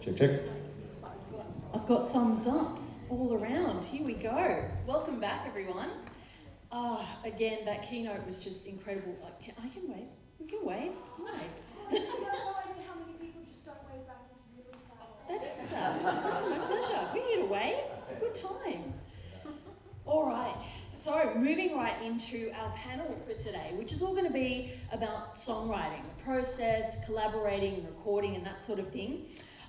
Check, check. I've got thumbs ups all around. Here we go. Welcome back, everyone. Again, that keynote was just incredible. I can wave. We can wave. Wave. I have no idea how many people just don't wave back. It's really sad. That is sad. My pleasure. We're here to wave. It's a good time. All right. So, moving right into our panel for today, which is all going to be about songwriting, the process, collaborating, recording, and that sort of thing.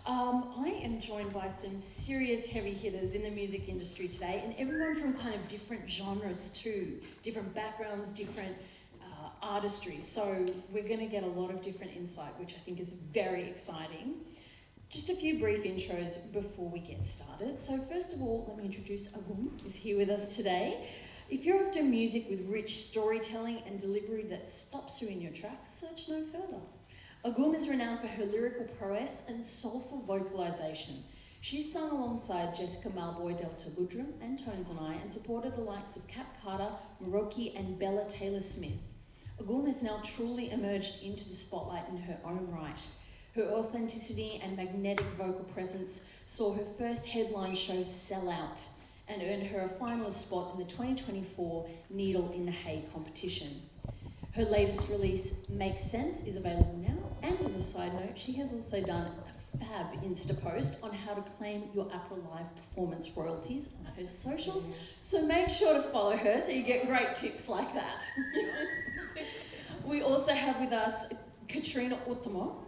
I am joined by some serious heavy hitters in the music industry today, and everyone from kind of different genres too, different backgrounds, different artistry. So we're going to get a lot of different insight, which I think is very exciting. Just a few brief intros before we get started. So first of all, let me introduce AGUM, who's here with us today. If you're after music with rich storytelling and delivery that stops you in your tracks, search no further. AGUM is renowned for her lyrical prowess and soulful vocalisation. She's sung alongside Jessica Malboy, Delta Goodrum and Tones and I, and supported the likes of Cap Carter, Maroki and Bella Taylor-Smith. AGUM has now truly emerged into the spotlight in her own right. Her authenticity and magnetic vocal presence saw her first headline show sell out and earned her a finalist spot in the 2024 Needle in the Hay competition. Her latest release, Make Sense, is available now, and as a side note, she has also done a fab Insta post on how to claim your APRA Live performance royalties on her socials, so make sure to follow her so you get great tips like that. We also have with us Karina Utomo,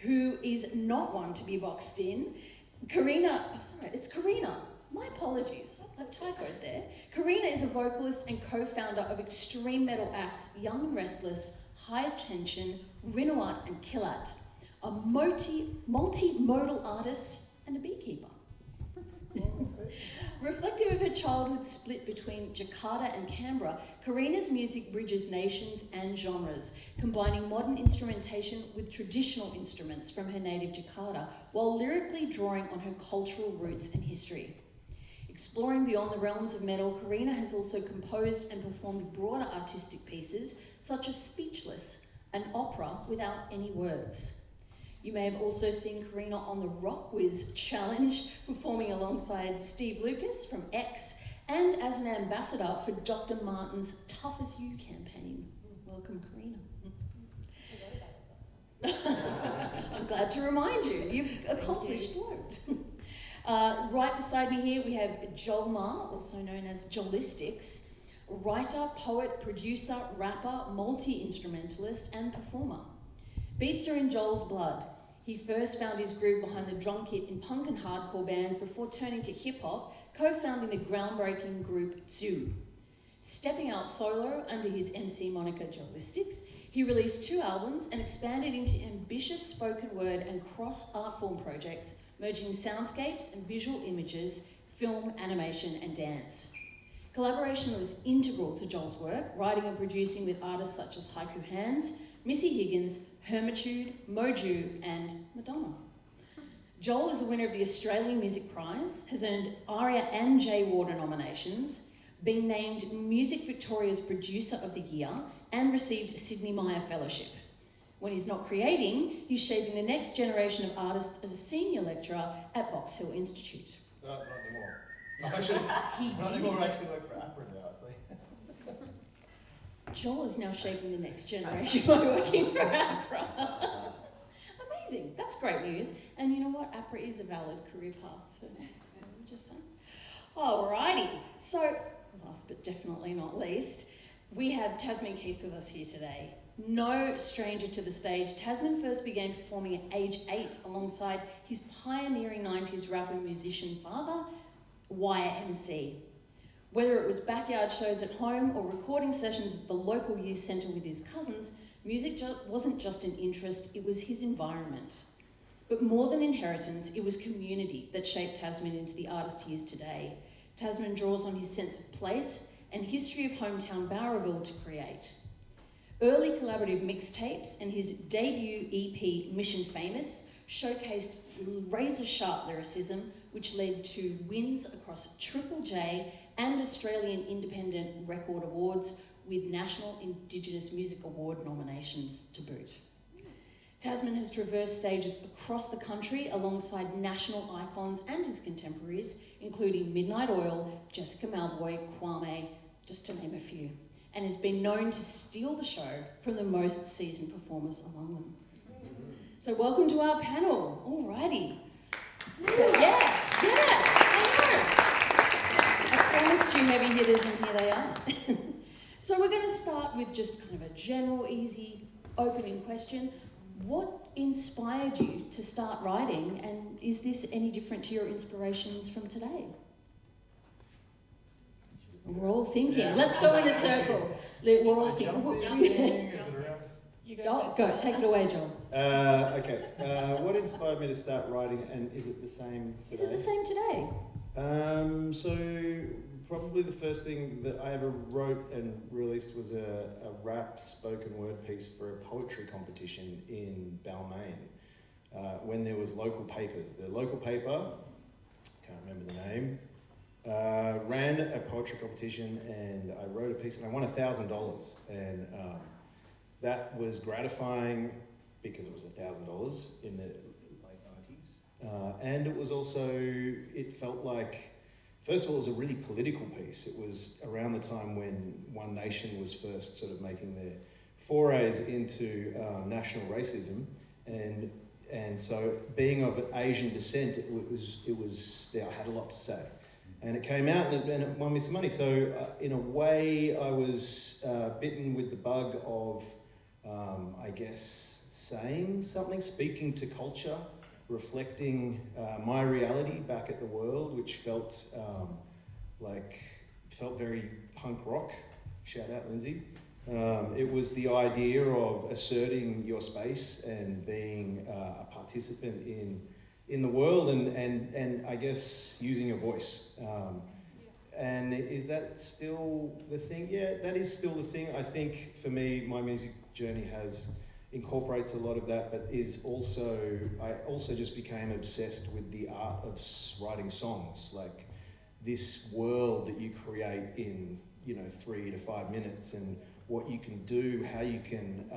who is not one to be boxed in. It's Karina. My apologies, I've typoed there. Karina is a vocalist and co-founder of extreme metal acts Young and Restless, High Tension, Rinowat and Killat, a multimodal artist and a beekeeper. Reflective of her childhood split between Jakarta and Canberra, Karina's music bridges nations and genres, combining modern instrumentation with traditional instruments from her native Jakarta, while lyrically drawing on her cultural roots and history. Exploring beyond the realms of metal, Karina has also composed and performed broader artistic pieces, such as Speechless, an opera without any words. You may have also seen Karina on the Rock Whiz Challenge, performing alongside Steve Lucas from X, and as an ambassador for Dr. Martin's Tough As You campaign. Welcome, Karina. I'm glad to remind you, you've accomplished loads. Right beside me here, we have Joel Ma, also known as Joelistics, writer, poet, producer, rapper, multi-instrumentalist, and performer. Beats are in Joel's blood. He first found his groove behind the drum kit in punk and hardcore bands before turning to hip-hop, co-founding the groundbreaking group Zoo. Stepping out solo under his MC moniker Joelistics, he released 2 albums and expanded into ambitious spoken word and cross-art form projects, merging soundscapes and visual images, film, animation, and dance. Collaboration was integral to Joel's work, writing and producing with artists such as Haiku Hands, Missy Higgins, Hermitude, Moju, and Madonna. Joel is a winner of the Australian Music Prize, has earned ARIA and J Warder nominations, been named Music Victoria's Producer of the Year, and received a Sydney Meyer Fellowship. When he's not creating, he's shaping the next generation of artists as a senior lecturer at Box Hill Institute. Not anymore. Not anymore, I actually work for APRA now, so. Joel is now shaping the next generation by working for APRA. Amazing, that's great news. And you know what, APRA is a valid career path. Just saying. Alrighty, so last but definitely not least, we have Tasman Keith with us here today. No stranger to the stage, Tasman first began performing at age 8 alongside his pioneering 90s rapper musician father, YMC. Whether it was backyard shows at home or recording sessions at the local youth centre with his cousins, music wasn't just an interest, it was his environment. But more than inheritance, it was community that shaped Tasman into the artist he is today. Tasman draws on his sense of place and history of hometown Bowraville to create. Early collaborative mixtapes and his debut EP, Mission Famous, showcased razor-sharp lyricism, which led to wins across Triple J and Australian Independent Record Awards, with National Indigenous Music Award nominations to boot. Tasman has traversed stages across the country alongside national icons and his contemporaries, including Midnight Oil, Jessica Malboy, Kwame, just to name a few, and has been known to steal the show from the most seasoned performers among them. So welcome to our panel. Alrighty. So I promised you heavy hitters, and here they are. So we're going to start with just kind of a general, easy, opening question. What inspired you to start writing, and is this any different to your inspirations from today? We're all thinking. Yeah. Let's go in a circle. We're all Is it thinking. jumping? Is it around? You go, take it away, John. Okay. What inspired me to start writing, and is it the same today? Is it the same today? So probably the first thing that I ever wrote and released was a rap spoken word piece for a poetry competition in Balmain, when there was local papers. The local paper, can't remember the name, ran a poetry competition, and I wrote a piece, and I won $1,000, and that was gratifying because it was $1,000 in the late 90s, and it was also, it felt like, first of all, it was a really political piece. It was around the time when One Nation was first sort of making their forays into national racism, and so being of Asian descent, I had a lot to say, and it came out and it won me some money. So in a way, I was bitten with the bug of, I guess, saying something, speaking to culture, reflecting my reality back at the world, which felt very punk rock. Shout out, Lindsay. It was the idea of asserting your space and being a participant in the world, and I guess using your voice. And is that still the thing? Yeah, that is still the thing. I think for me, my music journey incorporates a lot of that, but I also just became obsessed with the art of writing songs, like this world that you create in 3 to 5 minutes, and what you can do, how you can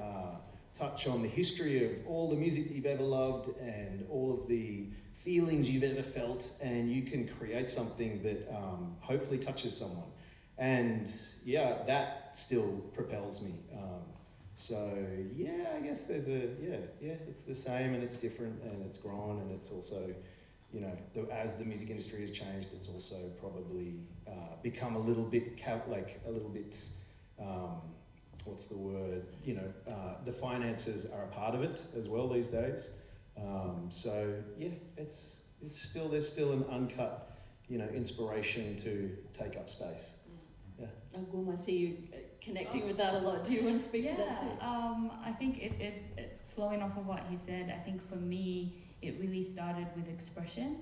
touch on the history of all the music that you've ever loved and all of the feelings you've ever felt, and you can create something that hopefully touches someone. And yeah, that still propels me. So yeah, I guess there's it's the same, and it's different, and it's grown, and it's also, as the music industry has changed, it's also probably become a little bit what's the word? The finances are a part of it as well these days. So yeah, there's still an uncut, inspiration to take up space. Yeah. AGUM, I see you connecting with that a lot. Do you want to speak to that too? I think it flowing off of what he said, I think for me, it really started with expression.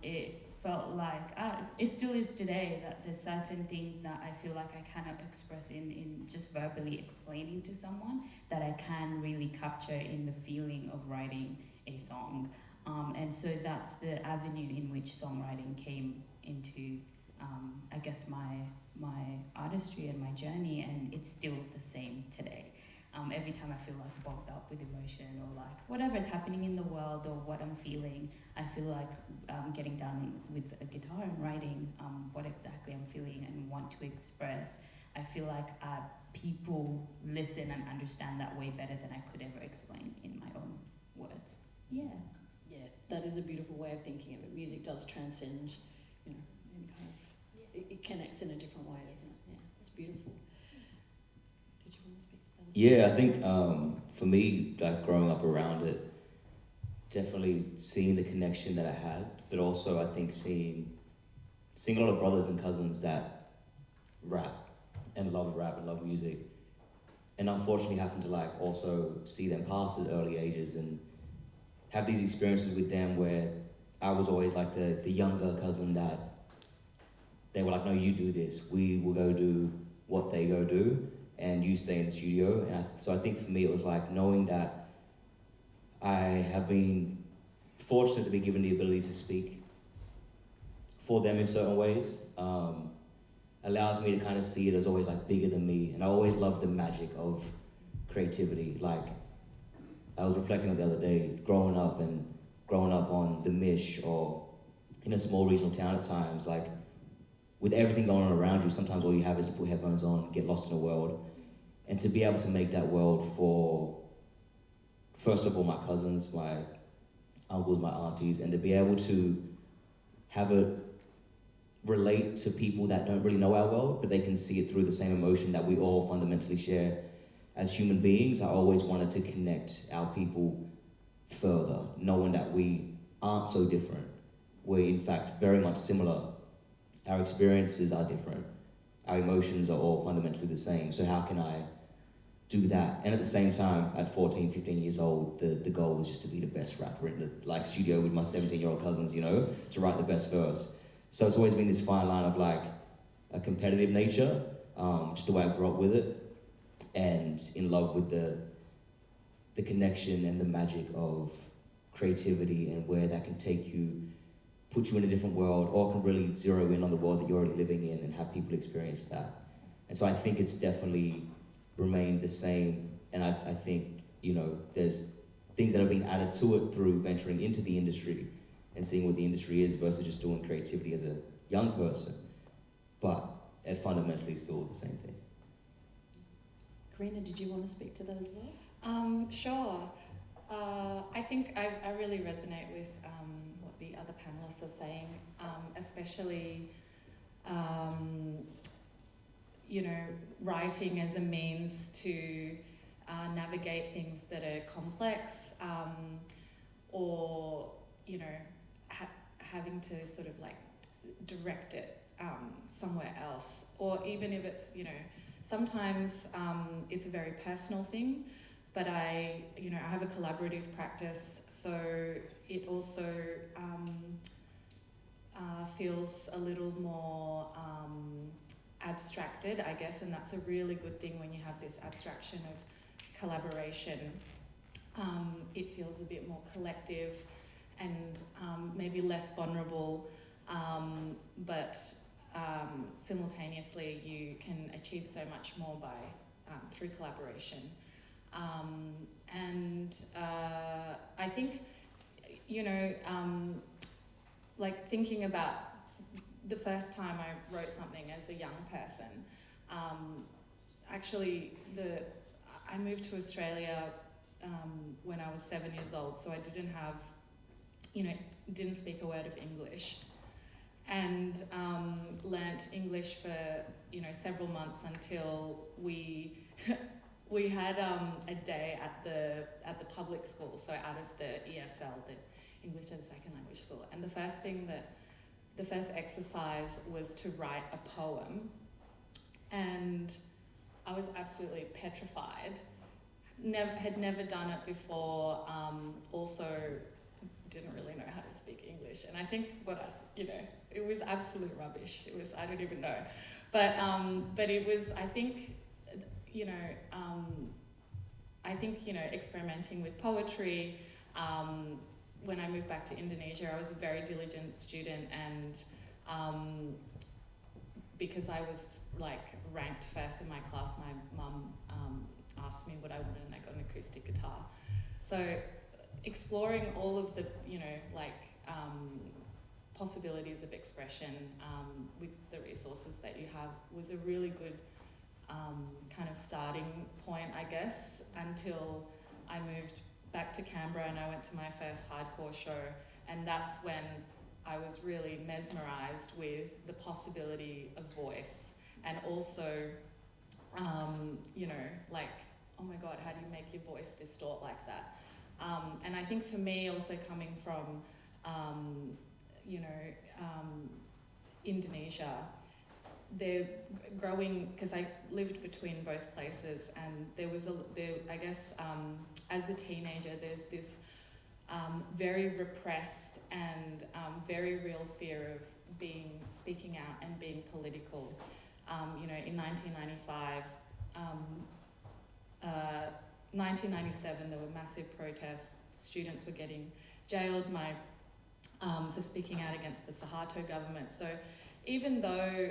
It felt like, it still is today, that there's certain things that I feel like I cannot express in just verbally explaining to someone, that I can really capture in the feeling of writing a song. And so that's the avenue in which songwriting came into, I guess, my artistry and my journey, and it's still the same today. Every time I feel like bogged up with emotion, or like whatever's happening in the world or what I'm feeling, I feel like getting down with a guitar and writing what exactly I'm feeling and want to express. I feel like people listen and understand that way better than I could ever explain in my own words. Yeah, that is a beautiful way of thinking of it. Music does transcend, and kind of, it connects in a different way, doesn't it? Yeah, it's beautiful. Did you want to speak to that? Yeah, I think for me, like growing up around it, definitely seeing the connection that I had, but also I think seeing a lot of brothers and cousins that rap and love music, and unfortunately having to like also see them pass at early ages and have these experiences with them where I was always like the younger cousin that they were like, no, you do this, we will go do what they go do, and you stay in the studio. And so I think for me it was like knowing that I have been fortunate to be given the ability to speak for them in certain ways, allows me to kind of see it as always like bigger than me. And I always loved the magic of creativity. Like I was reflecting on the other day, growing up on the Mish or in a small regional town at times, like with everything going on around you, sometimes all you have is to put headphones on, get lost in the world, and to be able to make that world for, first of all, my cousins, my uncles, my aunties, and to be able to have it relate to people that don't really know our world, but they can see it through the same emotion that we all fundamentally share as human beings. I always wanted to connect our people further, knowing that we aren't so different. We're in fact very much similar. Our experiences are different. Our emotions are all fundamentally the same. So how can I do that? And at the same time, at 14, 15 years old, the goal was just to be the best rapper in the like studio with my 17-year-old cousins, you know, to write the best verse. So it's always been this fine line of like a competitive nature, just the way I grew up with it, and in love with the connection and the magic of creativity and where that can take you, put you in a different world, or can really zero in on the world that you're already living in and have people experience that. And so I think it's definitely remained the same, and I think, you know, there's things that have been added to it through venturing into the industry and seeing what the industry is versus just doing creativity as a young person, but it fundamentally is still the same thing. Karina, did you want to speak to that as well? Sure. I think I really resonate with what the other panelists are saying, especially, you know, writing as a means to navigate things that are complex, or, you know, having to sort of like direct it somewhere else, or even if it's, you know, sometimes it's a very personal thing, but I have a collaborative practice, so it also feels a little more abstracted, I guess, and that's a really good thing when you have this abstraction of collaboration. It feels a bit more collective and maybe less vulnerable, but simultaneously you can achieve so much more by through collaboration. I think, you know, like thinking about the first time I wrote something as a young person, actually I moved to Australia when I was 7 years old, so I didn't have, you know, didn't speak a word of English, and learnt English for, you know, several months until we we had a day at the public school, so out of the ESL, the English as a Second Language School, and the first exercise was to write a poem, and I was absolutely petrified. Had never done it before. Also, didn't really know how to speak English, and I think it was absolute rubbish. It was, I don't even know, but it was, I think, experimenting with poetry. When I moved back to Indonesia, I was a very diligent student, and because I was like ranked first in my class, my mum asked me what I wanted, and I got an acoustic guitar. So exploring all of the, possibilities of expression with the resources that you have was a really good kind of starting point, I guess, until I moved back to Canberra and I went to my first hardcore show, and that's when I was really mesmerised with the possibility of voice, and also, oh my God, how do you make your voice distort like that? And I think for me, also coming from, Indonesia, they're growing, because I lived between both places, and I guess, as a teenager, there's this very repressed and very real fear of speaking out and being political. In 1995, 1997, there were massive protests. Students were getting jailed for speaking out against the Suharto government. So even though,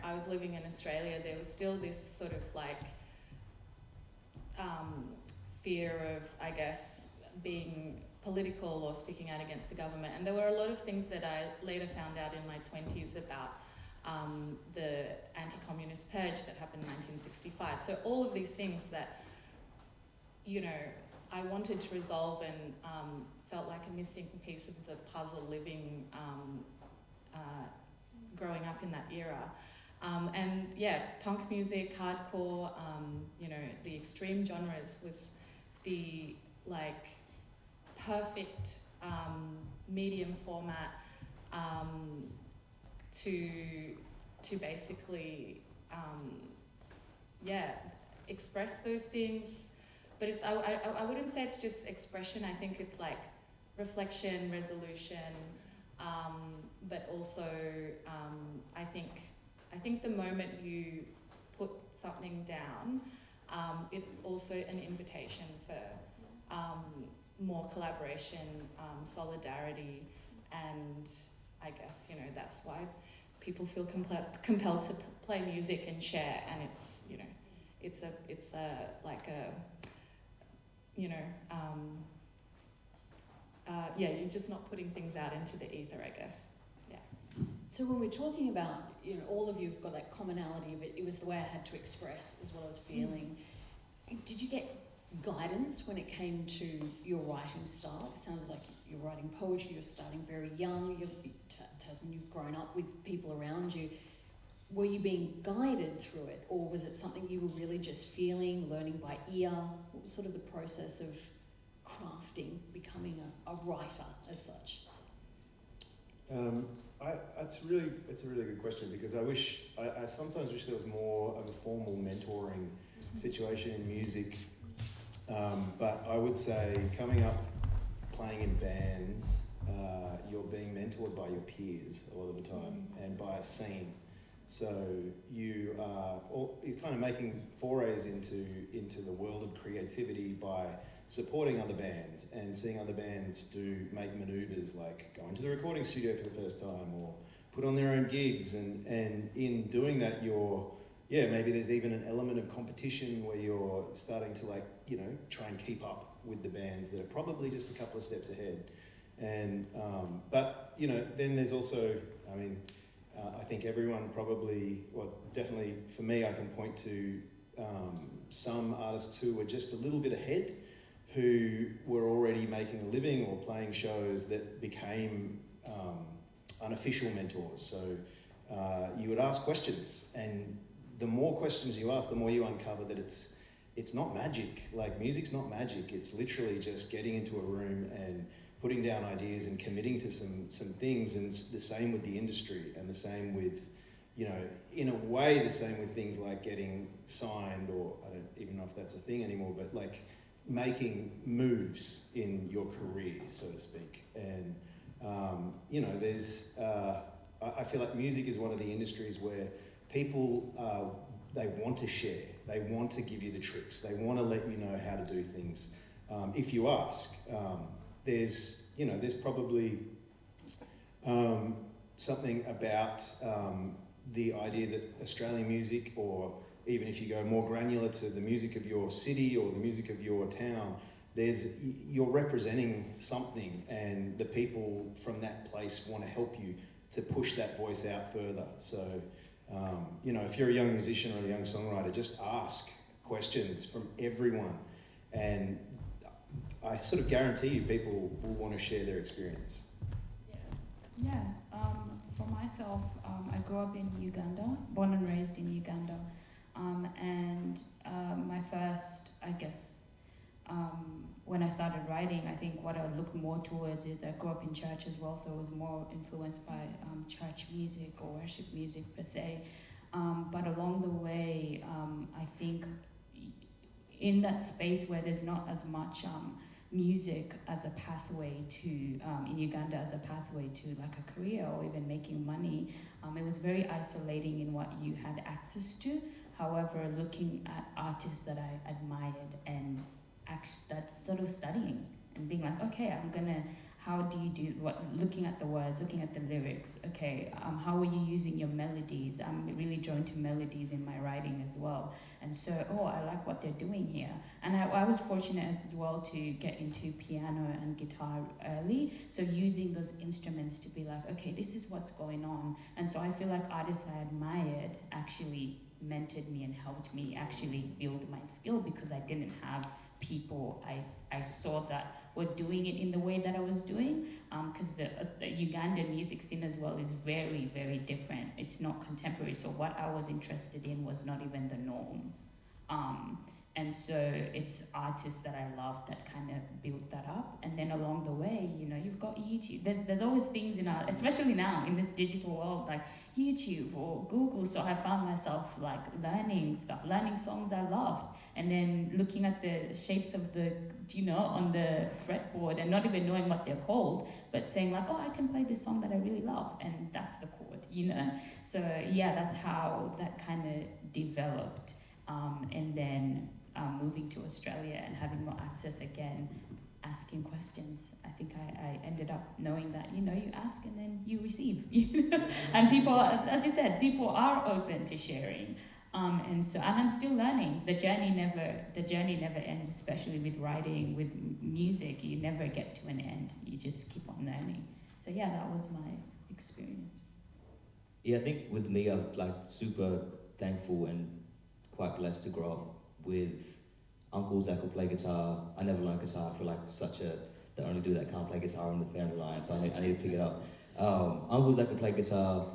I was living in Australia, there was still this sort of fear of, I guess, being political or speaking out against the government. And there were a lot of things that I later found out in my 20s about the anti-communist purge that happened in 1965. So all of these things that, you know, I wanted to resolve and felt like a missing piece of the puzzle living, growing up in that era. And yeah, punk music, hardcore, you know, the extreme genres was the like perfect medium format to basically yeah, express those things. But it's I wouldn't say it's just expression. I think it's like reflection, resolution, but also I think the moment you put something down, it's also an invitation for more collaboration, solidarity, and I guess, you know, that's why people feel compelled to play music and share. And it's, you know, it's a like a, you know, yeah, you're just not putting things out into the ether, I guess. Yeah. So when we're talking about, you know, all of you've got that commonality of it was the way I had to express as well as feeling. Did you get guidance when it came to your writing style? It sounded like you're writing poetry, you're starting very young, Tasman, you've grown up with people around you. Were you being guided through it, or was it something you were really just feeling, learning by ear? What was sort of the process of crafting, becoming a writer as such? It's a really good question, because I sometimes wish there was more of a formal mentoring situation in music. But I would say coming up, playing in bands, you're being mentored by your peers a lot of the time, and by a scene. So you're kind of making forays into the world of creativity by supporting other bands and seeing other bands make manoeuvres like go into the recording studio for the first time or put on their own gigs, and in doing that maybe there's even an element of competition where you're starting to, like, you know, try and keep up with the bands that are probably just a couple of steps ahead. And but, you know, then there's also, I mean, I think everyone probably, well, definitely for me, I can point to some artists who were just a little bit ahead, who were already making a living or playing shows that became unofficial mentors. So you would ask questions, and the more questions you ask, the more you uncover that it's not magic. Like, music's not magic. It's literally just getting into a room and putting down ideas and committing to some things. And it's the same with the industry, and the same with, you know, in a way, the same with things like getting signed, or I don't even know if that's a thing anymore, but like making moves in your career, so to speak. And, you know, there's, I feel like music is one of the industries where people, they want to share, they want to give you the tricks, they want to let you know how to do things. If you ask, there's probably something about the idea that Australian music, or even if you go more granular to the music of your city or the music of your town, you're representing something, and the people from that place want to help you to push that voice out further. So, you know, if you're a young musician or a young songwriter, just ask questions from everyone, and I sort of guarantee you people will want to share their experience. Yeah. For myself, I grew up in Uganda, born and raised in Uganda. And my first, I guess, when I started writing, I think what I looked more towards is I grew up in church as well, so I was more influenced by church music or worship music per se. But along the way, I think in that space where there's not as much music as a pathway to, in Uganda, as a pathway to like a career or even making money, it was very isolating in what you had access to. However, looking at artists that I admired and actually sort of studying and being like, okay, how do you do looking at the words, looking at the lyrics, okay, how are you using your melodies? I'm really drawn to melodies in my writing as well. And so, I like what they're doing here. And I was fortunate as well to get into piano and guitar early. So using those instruments to be like, okay, this is what's going on. And so I feel like artists I admired actually mentored me and helped me actually build my skill, because I didn't have people I saw that were doing it in the way that I was doing, because the Ugandan music scene as well is very, very different. It's not contemporary, so what I was interested in was not even the norm. And so it's artists that I love that kind of built that up. And then along the way, you've got YouTube. There's always things especially now in this digital world, like YouTube or Google. So I found myself like learning songs I loved, and then looking at the shapes of the, on the fretboard and not even knowing what they're called, but saying like, I can play this song that I really love, and that's the chord, So yeah, that's how that kind of developed. And then moving to Australia and having more access again, asking questions. I think I ended up knowing that, you ask and then you receive. And people, as you said, people are open to sharing. And I'm still learning. The journey never ends, especially with writing, with music. You never get to an end. You just keep on learning. So yeah, that was my experience. Yeah, I think with me, I'm like super thankful and quite blessed to grow up with uncles that could play guitar. I never learned guitar. I feel like the only dude that can't play guitar in the family line, so I need to pick it up. Uncles that could play guitar,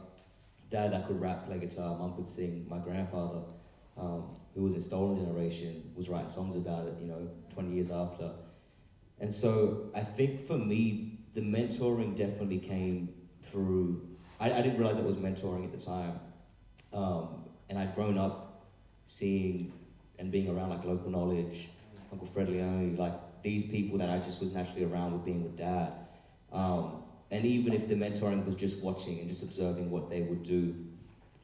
dad that could rap, play guitar, mum could sing. My grandfather, who was in Stolen Generation, was writing songs about it, 20 years after. And so I think for me, the mentoring definitely came through. I didn't realize it was mentoring at the time. And I'd grown up seeing and being around like local knowledge, Uncle Fred Leone, like these people that I just was naturally around with being with dad. And even if the mentoring was just watching and just observing what they would do.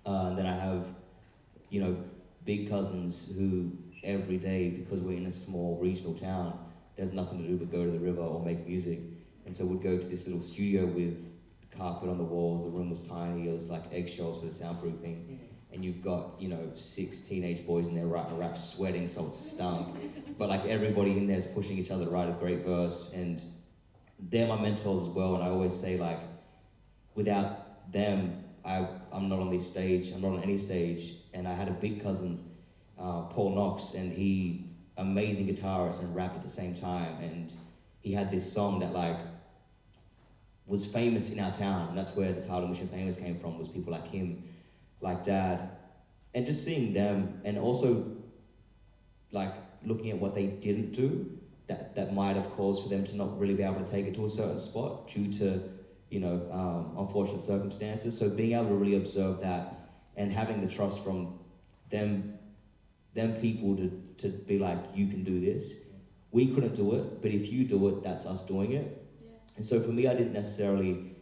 And then I have, big cousins who every day, because we're in a small regional town, there's nothing to do but go to the river or make music. And so we'd go to this little studio with carpet on the walls, the room was tiny, it was like eggshells for the soundproofing. And you've got, 6 teenage boys in there writing rap, sweating so it stunk. But like everybody in there is pushing each other to write a great verse, and they're my mentors as well. And I always say like, without them, I'm not on this stage, I'm not on any stage. And I had a big cousin, Paul Knox, and he, amazing guitarist and rapped at the same time. And he had this song that like, was famous in our town, and that's where the title Mission Famous came from, was people like him, like dad, and just seeing them, and also like looking at what they didn't do that might have caused for them to not really be able to take it to a certain spot due to unfortunate circumstances. So being able to really observe that and having the trust from them people to be like, you can do this. We couldn't do it, but if you do it, that's us doing it. Yeah. And so for me, I didn't necessarily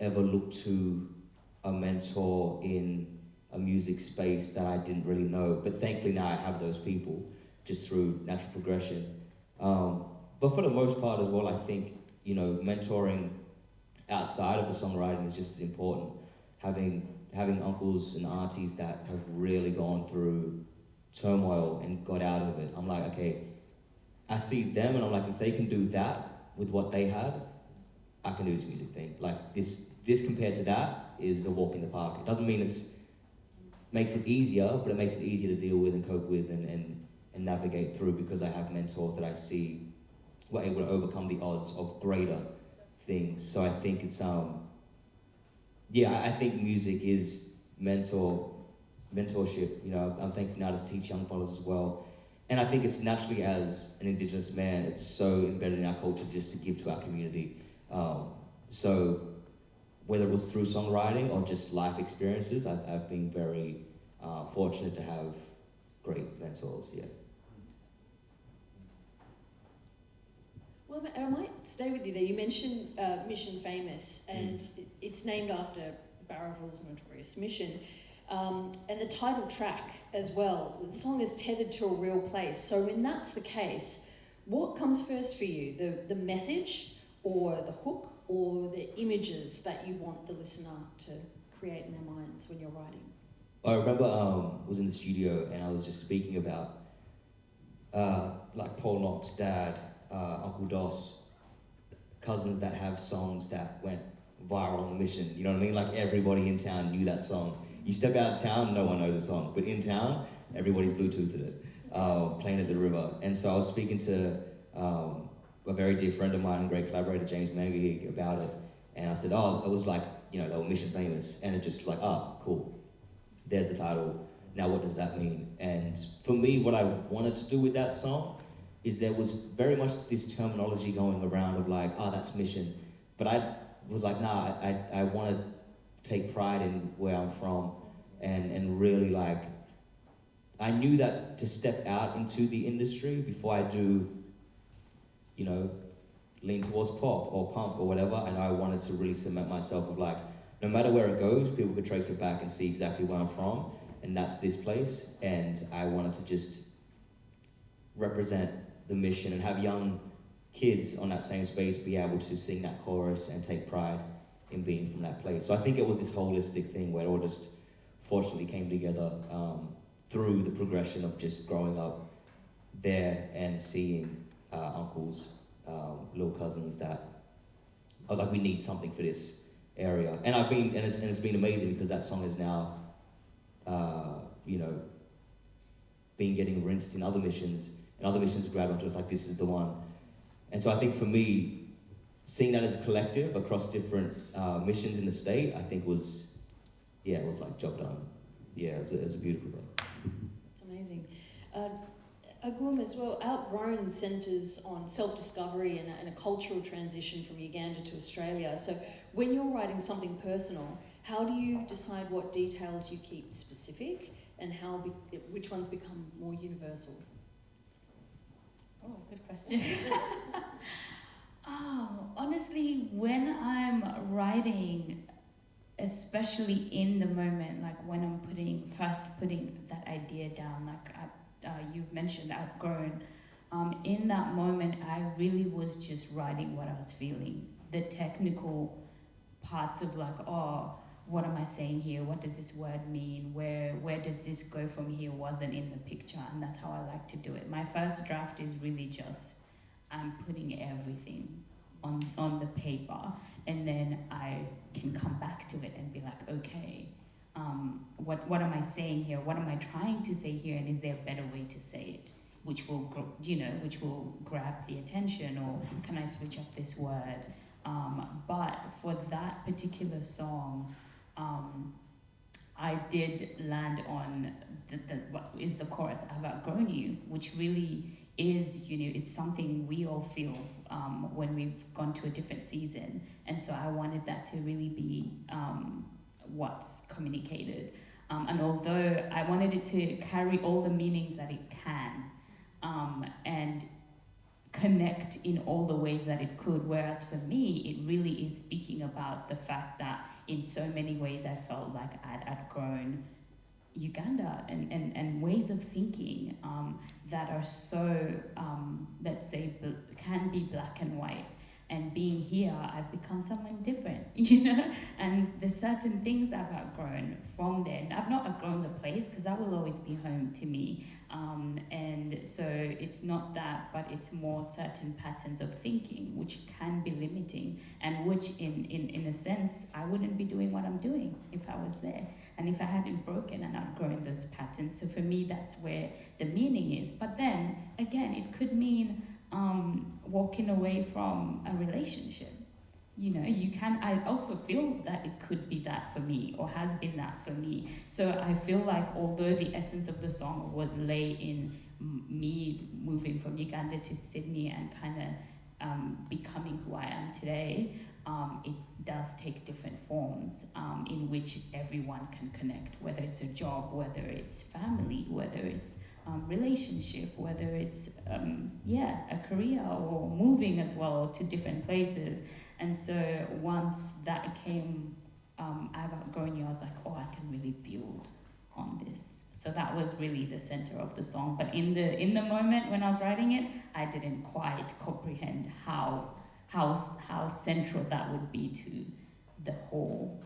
ever look to a mentor in a music space that I didn't really know, but thankfully now I have those people just through natural progression. But for the most part as well, I think, mentoring outside of the songwriting is just as important. Having uncles and aunties that have really gone through turmoil and got out of it. I'm like, okay, I see them and I'm like, if they can do that with what they had, I can do this music thing. Like this compared to that is a walk in the park. It doesn't mean makes it easier, but it makes it easier to deal with and cope with and navigate through, because I have mentors that I see were able to overcome the odds of greater things. So I think it's I think music is mentorship. I'm thankful now to teach young fellas as well. And I think it's naturally, as an Indigenous man, it's so embedded in our culture just to give to our community. So whether it was through songwriting or just life experiences, I've been very fortunate to have great mentors, yeah. Well, I might stay with you there. You mentioned Mission Famous, and it's named after Barraville's notorious mission. And the title track as well, the song is tethered to a real place. So when that's the case, what comes first for you? The message or the hook, or the images that you want the listener to create in their minds when you're writing? I remember was in the studio and I was just speaking about like Paul Knock's dad, Uncle Dos, cousins that have songs that went viral on the mission. You know what I mean? Like everybody in town knew that song. You step out of town, no one knows the song, but in town, everybody's Bluetoothed it, playing at the river. And so I was speaking to a very dear friend of mine and great collaborator, James Maggie, about it. And I said, oh, it was like, you know, they were mission famous. And it just was like, oh, cool. There's the title. Now what does that mean? And for me, what I wanted to do with that song is there was very much this terminology going around of like, oh, that's mission. But I was like, nah, I want to take pride in where I'm from and really like, I knew that to step out into the industry before I do, you know, lean towards pop or punk or whatever, and I wanted to really cement myself of like, no matter where it goes, people could trace it back and see exactly where I'm from, and that's this place. And I wanted to just represent the mission and have young kids on that same space be able to sing that chorus and take pride in being from that place. So I think it was this holistic thing where it all just fortunately came together through the progression of just growing up there and seeing uncles, little cousins, that I was like, we need something for this area. And it's been amazing because that song is now, you know, been getting rinsed in other missions, and other missions grab onto it. It's like, this is the one. And so I think for me, seeing that as a collective across different missions in the state, I think was, yeah, it was like job done. Yeah, it was a beautiful thing. It's amazing. AGUM as well, Outgrown centres on self-discovery and a cultural transition from Uganda to Australia. So when you're writing something personal, how do you decide what details you keep specific and which ones become more universal? Oh, good question. Honestly, when I'm writing, especially in the moment, like when I'm first putting that idea down, like you've mentioned Outgrown, in that moment, I really was just writing what I was feeling. The technical parts of like, oh, what am I saying here? What does this word mean? Where does this go from here? Wasn't in the picture, and that's how I like to do it. My first draft is really just, I'm putting everything on the paper, and then I can come back to it and be like, okay, what am I saying here? What am I trying to say here? And is there a better way to say it, which will grab the attention, or can I switch up this word? But for that particular song, I did land on what is the chorus, I've outgrown you, which really is, it's something we all feel when we've gone to a different season. And so I wanted that to really be what's communicated. And although I wanted it to carry all the meanings that it can, and connect in all the ways that it could, whereas for me, it really is speaking about the fact that in so many ways I felt like I'd outgrown Uganda and ways of thinking that are so, let's say, can be black and white. And being here, I've become someone different, and there's certain things I've outgrown from there. And I've not outgrown the place, because that will always be home to me. And so it's not that, but it's more certain patterns of thinking, which can be limiting, and which in a sense, I wouldn't be doing what I'm doing if I was there. And if I hadn't broken and outgrown those patterns. So for me, that's where the meaning is. But then, again, it could mean walking away from a relationship. I also feel that it could be that for me, or has been that for me. So I feel like although the essence of the song would lay in me moving from Uganda to Sydney and kind of becoming who I am today, it does take different forms in which everyone can connect, whether it's a job, whether it's family, whether it's relationship, whether it's a career, or moving as well to different places. And so once that came, I've outgrown you, I was like, oh, I can really build on this. So that was really the center of the song. But in the moment when I was writing it, I didn't quite comprehend how how central that would be to the whole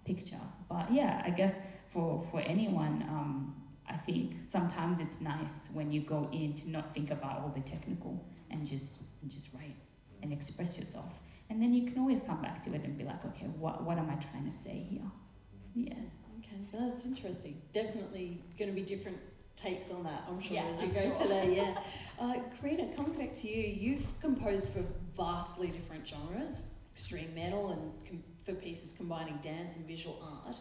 picture. But yeah, I guess for anyone, I think sometimes it's nice when you go in to not think about all the technical and just write and express yourself. And then you can always come back to it and be like, okay, what am I trying to say here? Yeah. Okay, that's interesting. Definitely going to be different takes on that, I'm sure, Yeah, as we I'm go sure. today. Yeah. Karina, coming back to you, you've composed for vastly different genres, extreme metal, and for pieces combining dance and visual art,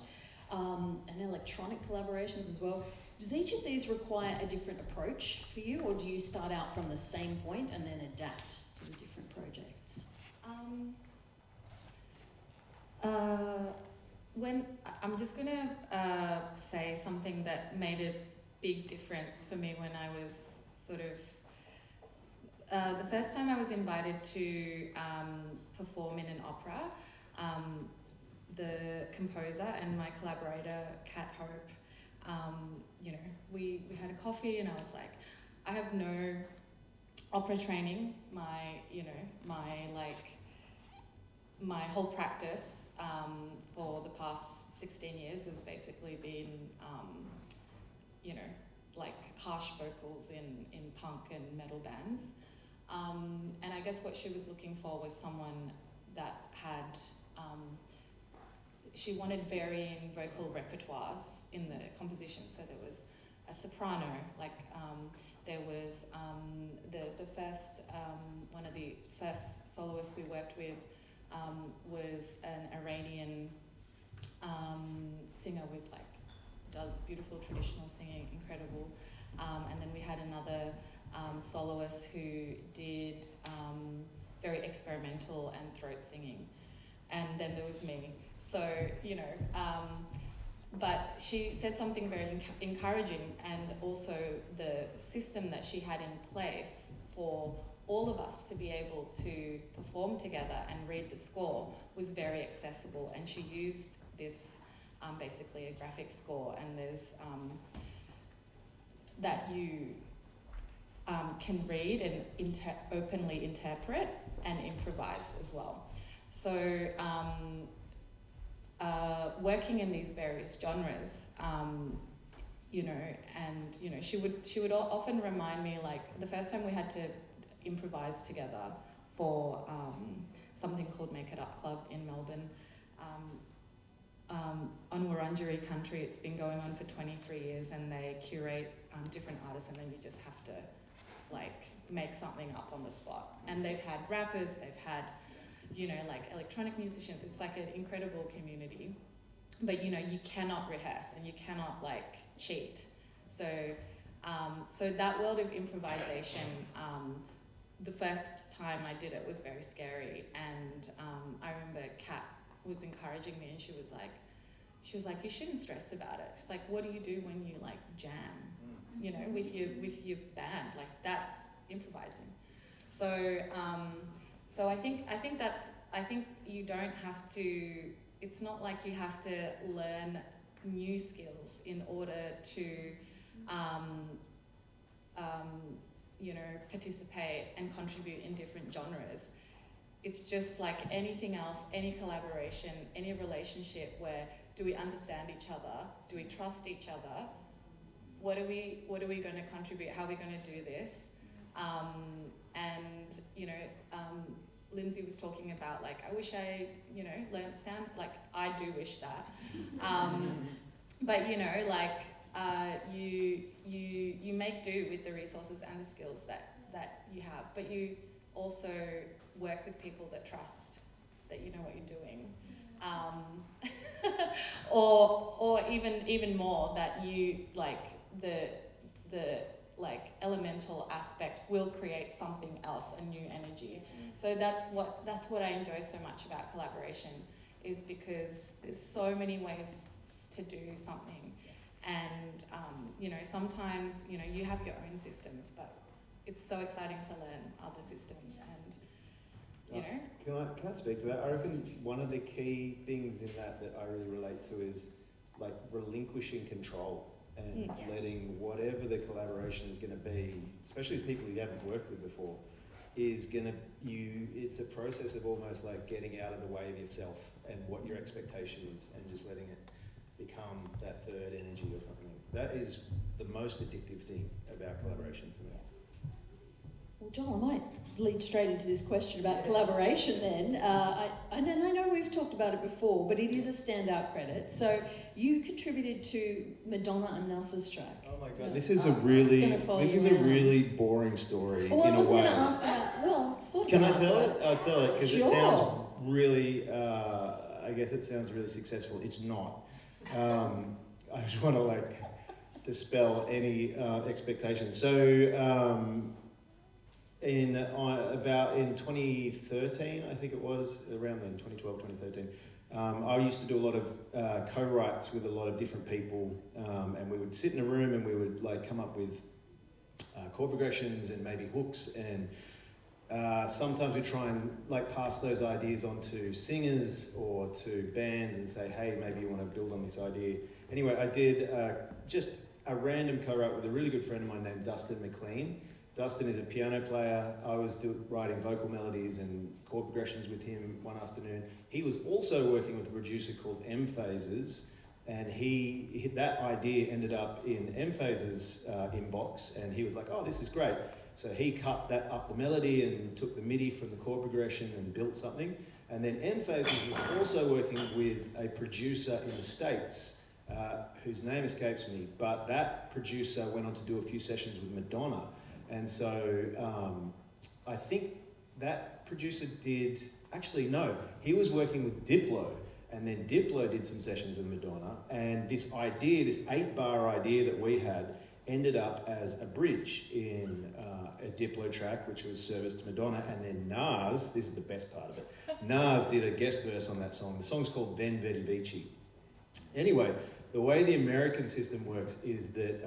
and electronic collaborations as well. Does each of these require a different approach for you, or do you start out from the same point and then adapt to the different projects? When I'm just gonna say something that made a big difference for me when I was sort of the first time I was invited to perform in an opera. The composer and my collaborator, Kat Hope, you know, we had a coffee and I was like, I have no opera training. My whole practice for the past 16 years has basically been, you know, like harsh vocals in punk and metal bands. And I guess what she was looking for was someone that had, she wanted varying vocal repertoires in the composition. So there was a soprano, like there was the first, one of the first soloists we worked with was an Iranian singer with does beautiful traditional singing, incredible. And then we had another soloist who did very experimental and throat singing. And then there was me. So, you know, but she said something very encouraging, and also the system that she had in place for all of us to be able to perform together and read the score was very accessible. And she used this basically a graphic score, and there's that you can read and openly interpret and improvise as well. So working in these various genres, you know, and you know, she would often remind me, like the first time we had to improvise together for something called Make It Up Club in Melbourne. On Wurundjeri country, it's been going on for 23 years, and they curate different artists, and then you just have to like make something up on the spot. And they've had rappers, they've had, you know, like electronic musicians. It's like an incredible community, but you know, you cannot rehearse and you cannot like cheat. So so that world of improvisation, the first time I did it was very scary, and I remember Kat was encouraging me, and she was like, you shouldn't stress about it. It's like, what do you do when you like jam, you know, with your band? Like, that's improvising. So so I think you don't have to. It's not like you have to learn new skills in order to you know, participate and contribute in different genres. It's just like anything else, any collaboration, any relationship where do we understand each other? Do we trust each other? What are we going to contribute? How are we going to do this? And you know, Lindsay was talking about like, I wish I, you know, learned sound. Like, I do wish that. But you know, like you make do with the resources and the skills that you have, but you also work with people that trust that you know what you're doing, or even more, that you like the like elemental aspect will create something else, a new energy. So that's what I enjoy so much about collaboration, is because there's so many ways to do something, and you know, sometimes you know you have your own systems, but it's so exciting to learn other systems, and you know. Can I speak to that? I reckon one of the key things in that I really relate to is like relinquishing control and letting whatever the collaboration is going to be, especially with people you haven't worked with before, is it's a process of almost like getting out of the way of yourself and what your expectation is and just letting it become that third energy or something. That is the most addictive thing about collaboration for me. Well, Joel, I might lead straight into this question about collaboration then. I know we've talked about it before, but it is a standout credit. So you contributed to Madonna and Nas's track. Oh my God, Yeah. this is a really around. boring story Well, in I was a way. going to ask about, well, sort of. Can I ask tell about it? I'll tell it because Sure. it sounds really, I guess it sounds really successful. It's not. I just want to like dispel any expectations. So in 2013, I think it was, around then, 2012, 2013, I used to do a lot of co-writes with a lot of different people, and we would sit in a room and we would like come up with chord progressions and maybe hooks, and sometimes we try and like pass those ideas on to singers or to bands and say, hey, maybe you want to build on this idea. Anyway, I did just a random co-write with a really good friend of mine named Dustin McLean. Dustin is a piano player. I was writing vocal melodies and chord progressions with him one afternoon. He was also working with a producer called M Phases, and that idea ended up in M Phases' inbox, and he was like, oh, this is great. So he cut that up the melody and took the MIDI from the chord progression and built something. And then M Phases is also working with a producer in the States, whose name escapes me, but that producer went on to do a few sessions with Madonna. And so I think that producer he was working with Diplo, and then Diplo did some sessions with Madonna, and this 8-bar idea that we had ended up as a bridge in a Diplo track, which was Service to Madonna, and then Nas, this is the best part of it, Nas did a guest verse on that song. The song's called Ven Vedi Vici. Anyway, the way the American system works is that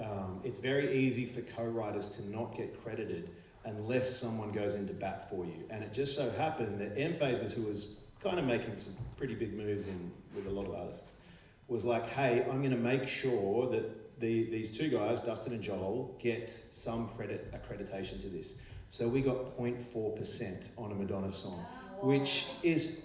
it's very easy for co-writers to not get credited unless someone goes into bat for you. And it just so happened that M Phases, who was kind of making some pretty big moves with a lot of artists, was like, hey, I'm going to make sure that these two guys, Dustin and Joel, get some accreditation to this. So we got 0.4% on a Madonna song, which is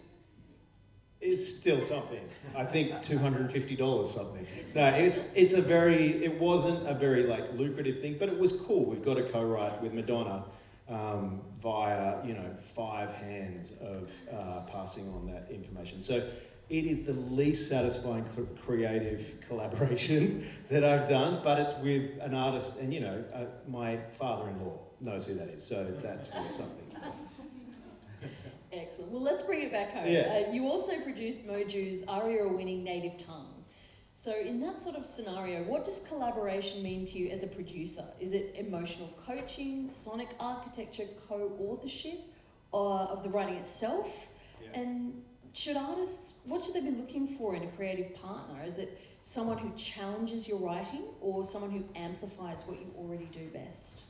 still something. I think $250 something. No, it wasn't a very like lucrative thing, but it was cool. We've got a co-write with Madonna via 5 hands of passing on that information. So it is the least satisfying creative collaboration that I've done, but it's with an artist, and my father-in-law knows who that is, so that's worth something. Excellent. Well, let's bring it back home. Yeah. You also produced Moju's Aria-winning Native Tongue. So in that sort of scenario, what does collaboration mean to you as a producer? Is it emotional coaching, sonic architecture, co-authorship of the writing itself? Yeah. And what should they be looking for in a creative partner? Is it someone who challenges your writing or someone who amplifies what you already do best?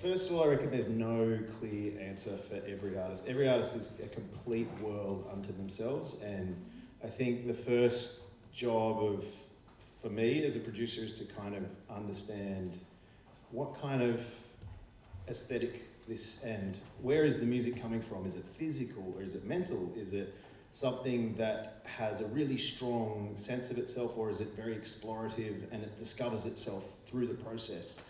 First of all, I reckon there's no clear answer for every artist. Every artist is a complete world unto themselves, and I think the first job for me as a producer is to kind of understand what kind of aesthetic and where is the music coming from? Is it physical or is it mental? Is it something that has a really strong sense of itself, or is it very explorative and it discovers itself through the process?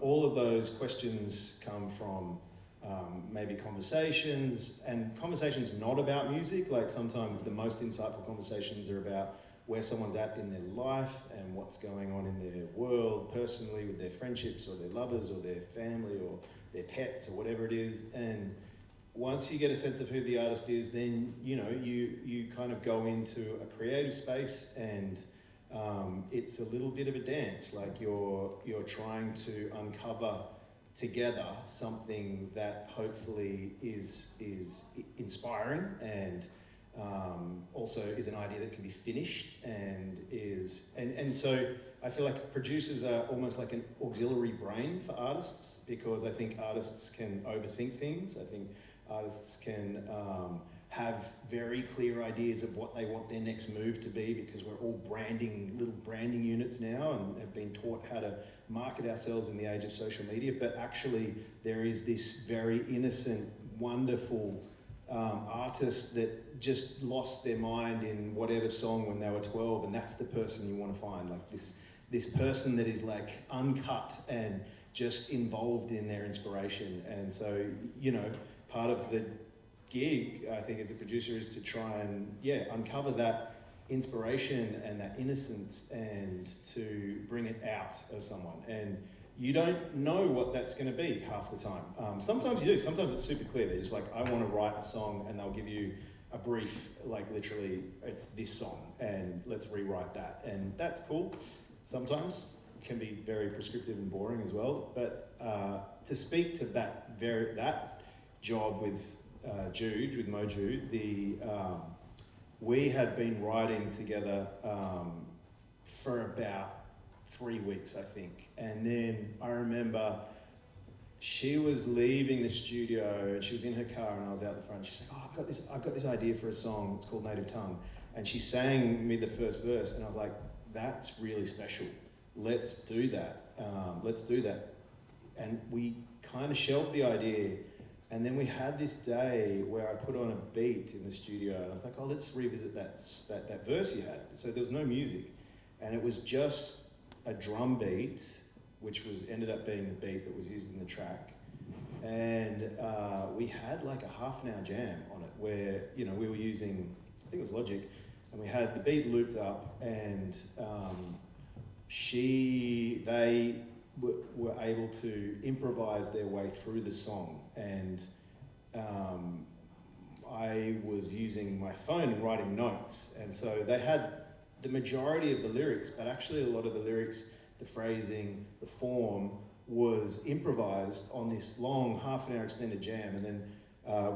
All of those questions come from maybe conversations, and conversations not about music. Like sometimes the most insightful conversations are about where someone's at in their life and what's going on in their world personally with their friendships or their lovers or their family or their pets or whatever it is. And once you get a sense of who the artist is, then you kind of go into a creative space, and it's a little bit of a dance. Like you're trying to uncover together something that hopefully is inspiring and also is an idea that can be finished and so I feel like producers are almost like an auxiliary brain for artists, because I think artists can overthink things. I think artists can have very clear ideas of what they want their next move to be, because we're all little branding units now and have been taught how to market ourselves in the age of social media. But actually there is this very innocent, wonderful artist that just lost their mind in whatever song when they were 12, and that's the person you want to find. Like this person that is like uncut and just involved in their inspiration. And so, you know, part of the gig, I think, as a producer is to try and, uncover that inspiration and that innocence and to bring it out of someone. And you don't know what that's going to be half the time. Sometimes you do. Sometimes it's super clear. They're just like, I want to write a song, and they'll give you a brief, like literally, it's this song, and let's rewrite that. And that's cool. Sometimes it can be very prescriptive and boring as well. But to speak to that job with Jude, with Mo Jude, we had been writing together for about 3 weeks, I think. And then I remember she was leaving the studio and she was in her car and I was out the front. She's like, oh, I've got this idea for a song. It's called Native Tongue. And she sang me the first verse and I was like, that's really special. Let's do that. And we kind of shelved the idea. And then we had this day where I put on a beat in the studio and I was like, oh, let's revisit that verse you had. So there was no music. And it was just a drum beat, which ended up being the beat that was used in the track. And we had like a half an hour jam on it where, you know, we were using, I think it was Logic, and we had the beat looped up and they were able to improvise their way through the song. And I was using my phone and writing notes. And so they had the majority of the lyrics, but actually a lot of the lyrics, the phrasing, the form was improvised on this long half an hour extended jam. And then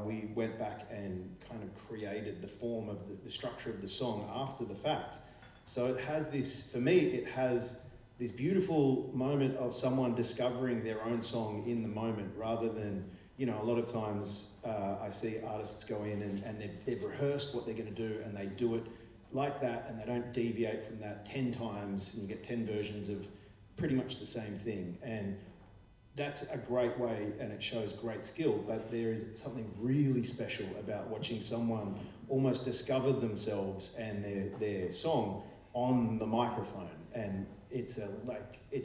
we went back and kind of created the form of the structure of the song after the fact. So it has this, for me, it has this beautiful moment of someone discovering their own song in the moment, rather than, you know, a lot of times I see artists go in and they've rehearsed what they're going to do and they do it like that and they don't deviate from that 10 times and you get 10 versions of pretty much the same thing. And that's a great way and it shows great skill, but there is something really special about watching someone almost discover themselves and their song on the microphone. And it's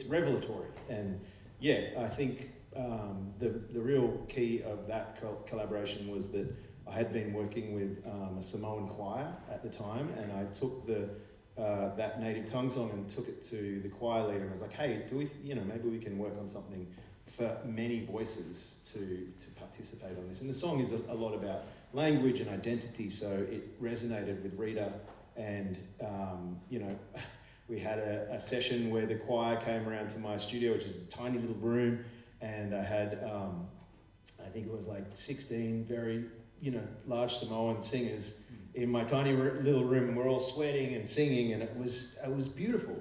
revelatory. And yeah, I think the real key of that collaboration was that I had been working with a Samoan choir at the time, and I took that Native Tongue song and took it to the choir leader and I was like, hey, maybe we can work on something for many voices to participate on this. And the song is a lot about language and identity, so it resonated with Rita. And we had a session where the choir came around to my studio, which is a tiny little room, and I had I think it was like 16 very large Samoan singers in my tiny little room, and we're all sweating and singing, and it was beautiful.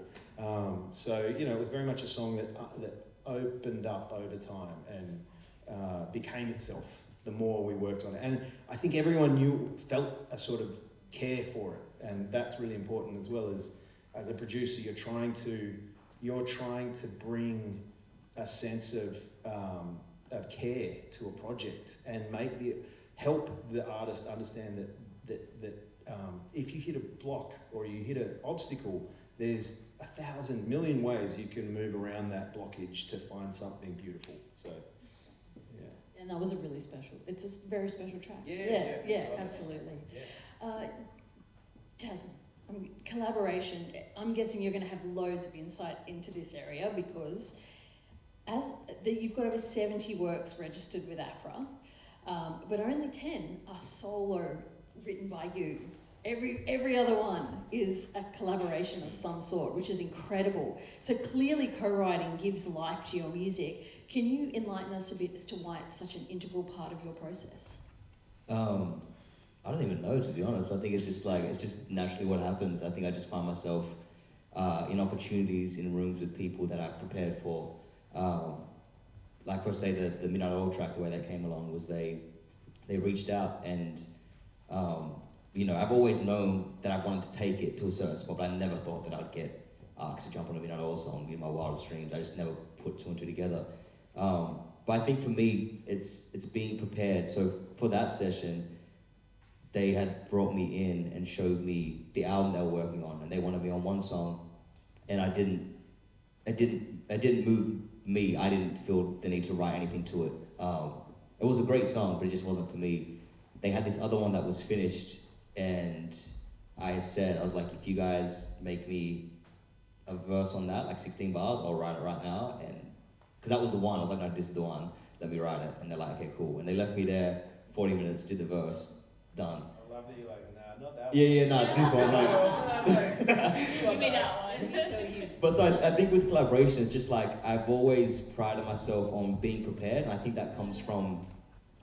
So it was very much a song that opened up over time and became itself the more we worked on it. And I think everyone felt a sort of care for it, and that's really important as well. As a producer, you're trying to bring a sense of care to a project and help the artist understand that if you hit a block or you hit an obstacle, there's 1,000 million ways you can move around that blockage to find something beautiful. So, yeah. And that was a really special. It's a very special track. Yeah, absolutely. Yeah. Tasman, collaboration. I'm guessing you're going to have loads of insight into this area because you've got over 70 works registered with APRA, but only 10 are solo written by you. Every other one is a collaboration of some sort, which is incredible. So clearly co-writing gives life to your music. Can you enlighten us a bit as to why it's such an integral part of your process? I don't even know, to be honest. I think it's just naturally what happens. I think I just find myself in opportunities, in rooms with people that I've prepared for. Like for say the Midnight Oil track, the way that came along was they reached out and You know, I've always known that I wanted to take it to a certain spot, but I never thought that I'd get asked to jump on a Midnight Oil song in my wildest dreams. I just never put two and two together. But I think for me, it's being prepared. So for that session, they had brought me in and showed me the album they were working on, and they wanted me on one song, and it didn't move me. I didn't feel the need to write anything to it. It was a great song, but it just wasn't for me. They had this other one that was finished, and I was like, if you guys make me a verse on that, like 16 bars, I'll write it right now. And because that was the one, I was like, no, this is the one, let me write it. And they're like, okay, cool. And they left me there 40 minutes, did the verse, done. I love that you're like, nah, not that Yeah, no, it's this one. Give me that one. Let me tell you. But so I think with collaboration, it's just like, I've always prided myself on being prepared. And I think that comes from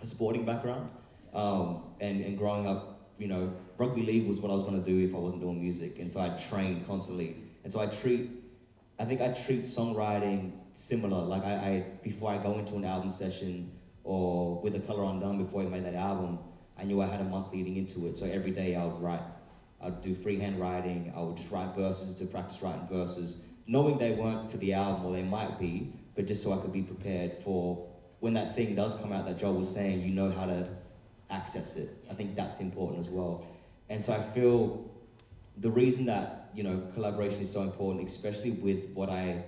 a sporting background. And growing up, you know, rugby league was what I was going to do if I wasn't doing music. And so I trained constantly. And so I treat songwriting similar. Like I before I go into an album session or with The Colour Undone, before I made that album, I knew I had a month leading into it. So every day I would write. I'd do freehand writing. I would just write verses to practice writing verses, knowing they weren't for the album, or they might be, but just so I could be prepared for when that thing does come out that Joel was saying, you know how to access it. I think that's important as well. And so I feel the reason that, you know, collaboration is so important, especially with what I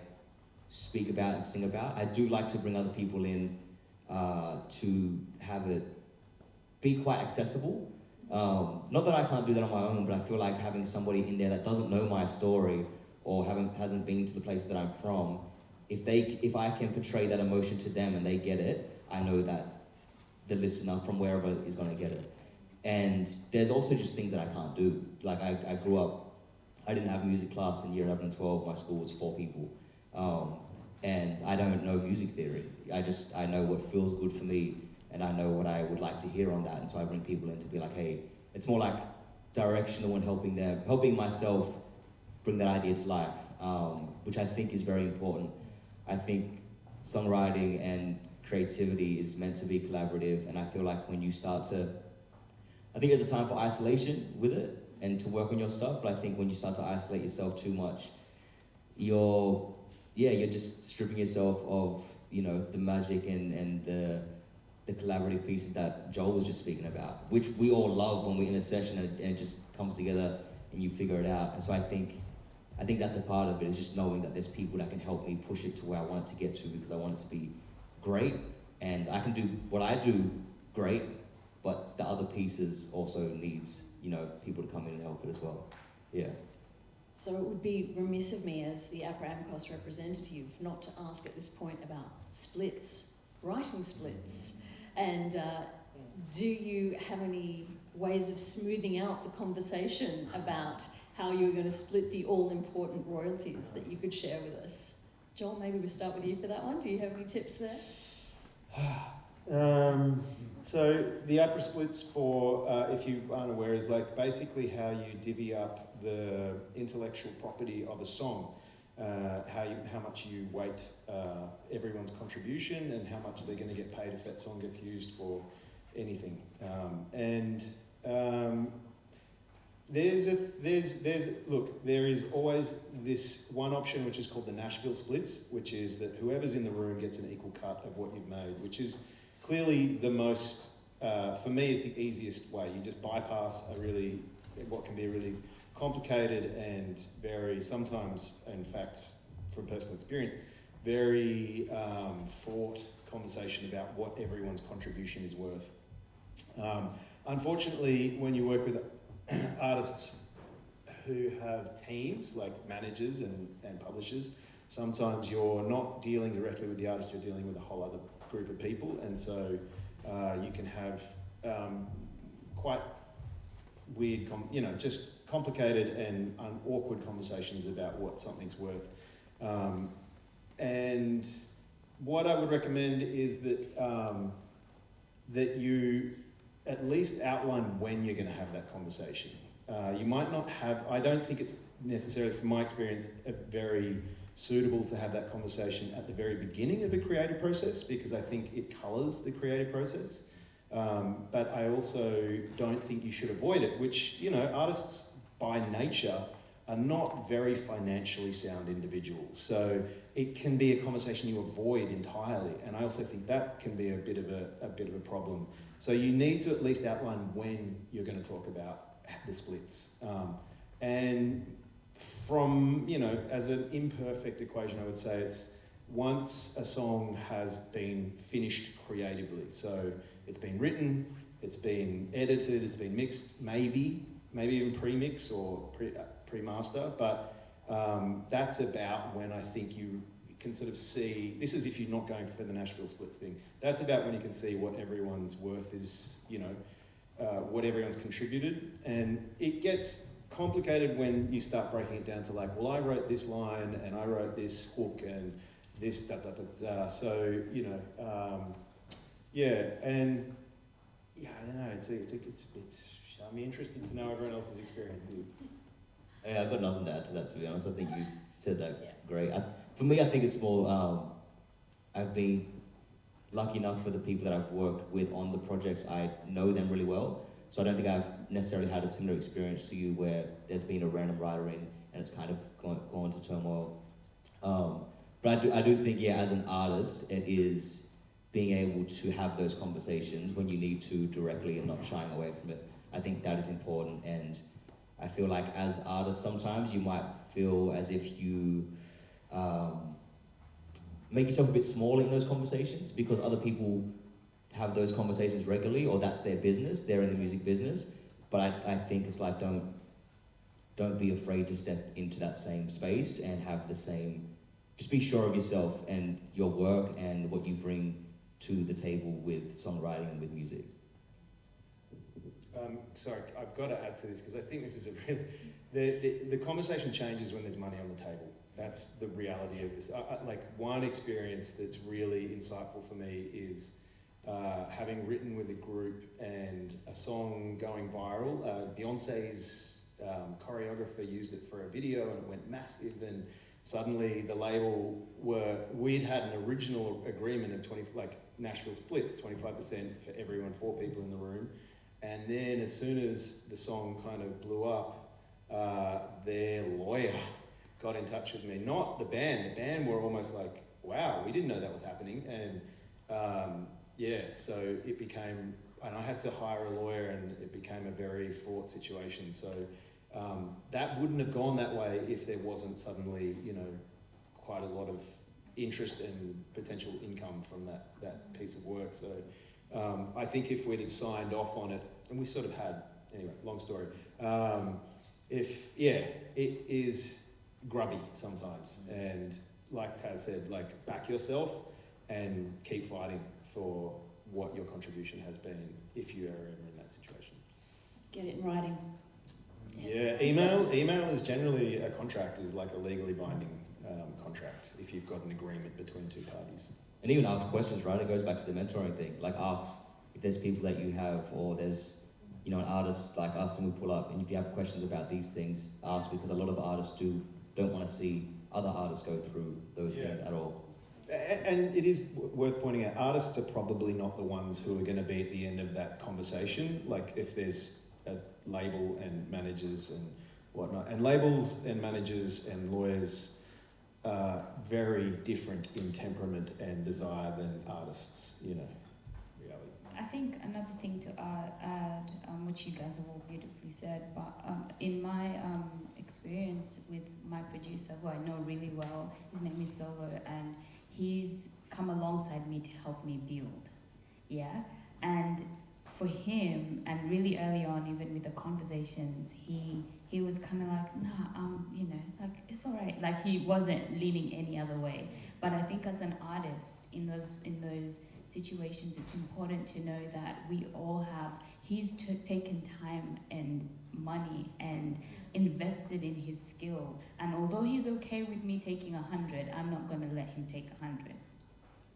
speak about and sing about, I do like to bring other people in to have it be quite accessible. Not that I can't do that on my own, but I feel like having somebody in there that doesn't know my story or hasn't been to the place that I'm from, if I can portray that emotion to them and they get it, I know that the listener from wherever is going to get it. And there's also just things that I can't do. Like I grew up, I didn't have music class in year 11 and 12. My school was 4 people. And I don't know music theory. I know what feels good for me, and I know what I would like to hear on that. And so I bring people in to be like, hey, it's more like directional and helping myself bring that idea to life, which I think is very important. I think songwriting and creativity is meant to be collaborative, and I feel like when you start to, I think there's a time for isolation with it and to work on your stuff, but I think when you start to isolate yourself too much, you're just stripping yourself of, you know, the magic and the collaborative pieces that Joel was just speaking about, which we all love when we're in a session and it just comes together and you figure it out. And so I think that's a part of it, is just knowing that there's people that can help me push it to where I want it to get to, because I want it to be great, and I can do what I do great, but the other pieces also needs, you know, people to come in and help it as well. Yeah. So it would be remiss of me as the APRA AMCOS representative not to ask at this point about splits, writing splits. And do you have any ways of smoothing out the conversation about how you're going to split the all-important royalties that you could share with us? Joel, maybe we'll start with you for that one. Do you have any tips there? So the APRA splits, for if you aren't aware, is like basically how you divvy up the intellectual property of a song, how much you weight everyone's contribution and how much they're going to get paid if that song gets used for anything. There is always this one option which is called the Nashville splits, which is that whoever's in the room gets an equal cut of what you've made, which is clearly the most, for me, is the easiest way. You just bypass what can be a really complicated and very, sometimes, in fact, from personal experience, very fraught conversation about what everyone's contribution is worth. Unfortunately, when you work with artists who have teams, like managers and publishers, sometimes you're not dealing directly with the artist, you're dealing with a whole other group of people, and so you can have quite weird, just complicated and awkward conversations about what something's worth. And what I would recommend is that you at least outline when you're going to have that conversation. You might not have, I don't think it's necessarily, from my experience, very suitable to have that conversation at the very beginning of a creative process, because I think it colours the creative process. But I also don't think you should avoid it, which, you know, artists by nature are not very financially sound individuals. So it can be a conversation you avoid entirely. And I also think that can be a bit of a problem. So you need to at least outline when you're going to talk about the splits. And from, you know, as an imperfect equation, I would say it's once a song has been finished creatively. So it's been written, it's been edited, it's been mixed, maybe even pre-mix or pre-master, but that's about when I think you can sort of see, this is if you're not going for the Nashville splits thing, that's about when you can see what everyone's worth is, you know, what everyone's contributed. And it gets complicated when you start breaking it down to like, well, I wrote this line and I wrote this hook and this da. So, you know, yeah, and yeah, I don't know, it's I'm interested to know everyone else's experience here. Yeah, I've got nothing to add to that, to be honest. I think you said that great. For me, I think it's more, I've been lucky enough for the people that I've worked with on the projects, I know them really well. So I don't think I've necessarily had a similar experience to you where there's been a random writer in and it's kind of gone to turmoil. But I do think, yeah, as an artist, it is being able to have those conversations when you need to directly and not shying away from it. I think that is important, and I feel like as artists sometimes you might feel as if you make yourself a bit small in those conversations because other people have those conversations regularly, or that's their business, they're in the music business. But I think it's like, don't be afraid to step into that same space and have the same, just be sure of yourself and your work and what you bring to the table with songwriting and with music. Sorry, I've got to add to this because I think this is a really, the conversation changes when there's money on the table. That's the reality of this. Like one experience that's really insightful for me is having written with a group and a song going viral. Beyonce's choreographer used it for a video and it went massive, and suddenly the label we'd had an original agreement of 20, like Nashville splits, 25% for everyone, 4 people in the room. And then as soon as the song kind of blew up, their lawyer got in touch with me, not the band. The band were almost like, wow, we didn't know that was happening. And yeah, so it became, and I had to hire a lawyer and it became a very fraught situation. So that wouldn't have gone that way if there wasn't suddenly, you know, quite a lot of interest and potential income from that piece of work. So I think if we'd have signed off on it, and we sort of had, anyway, long story, it is grubby sometimes. And like Taz said, like back yourself and keep fighting for what your contribution has been if you are ever in that situation. Get it in writing. Yes. Yeah, email is generally a contract, is like a legally binding contract if you've got an agreement between 2 parties. And even ask questions, right? It goes back to the mentoring thing. Like ask if there's people that you have, or there's, you know, an artist like us and we pull up, and if you have questions about these things, ask, because a lot of artists don't want to see other artists go through those things at all. And it is worth pointing out, artists are probably not the ones who are going to be at the end of that conversation. Like if there's a label and managers and whatnot, and labels and managers and lawyers are very different in temperament and desire than artists, you know, reality. I think another thing to add, which you guys have all beautifully said, but in my experience with my producer, who I know really well, his name is Solo, and he's come alongside me to help me build, yeah? And for him, and really early on, even with the conversations, he was kind of like, nah, you know, like, it's all right. Like, he wasn't leaning any other way. But I think as an artist, in those situations, it's important to know that we all have, he's taken time and money and invested in his skill. And although he's okay with me taking 100, I'm not going to let him take 100.